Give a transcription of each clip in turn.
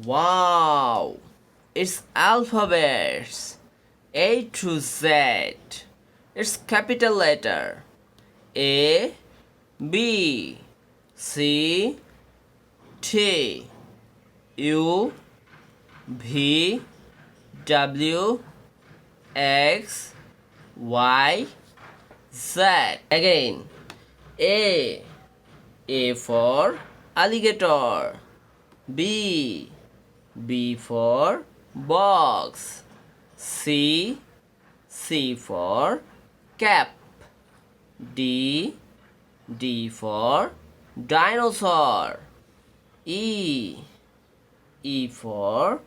Wow! It's alphabets A to Z. It's capital letter A, B, C, T, U, V, W, X, Y, Z. Again, A for alligator. B for box. C for cap. D for dinosaur. E for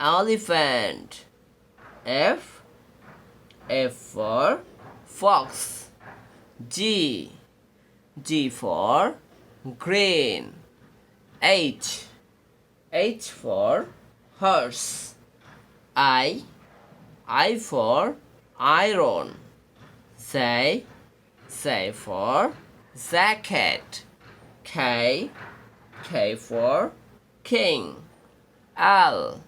elephant. F for fox. G for green. H for horse. I for iron. Z for jacket. K for king. L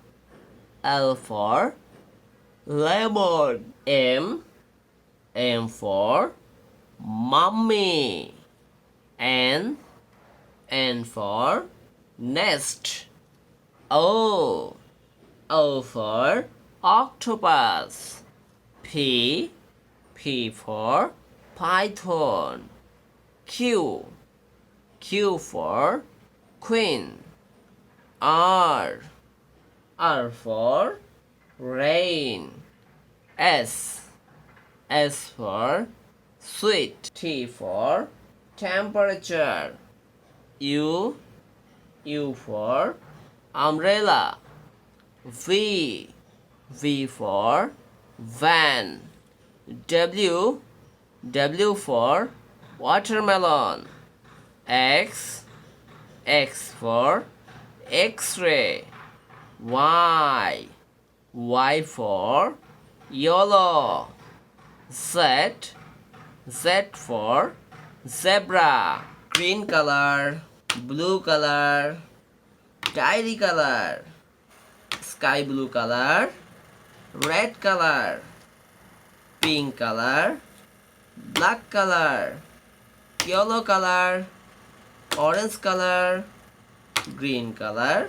for lemon. M for mummy. N for nest. O for octopus. P for python. Q for queen. R for rain. S for sweet. T for temperature. U for umbrella. V for van. W for watermelon. X for X-ray. Y for yellow. Z for zebra. Green color, blue color, dairy color, sky blue color, red color, pink color, black color, yellow color, orange color, green color,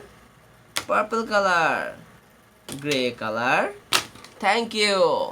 purple color, gray color. Thank you.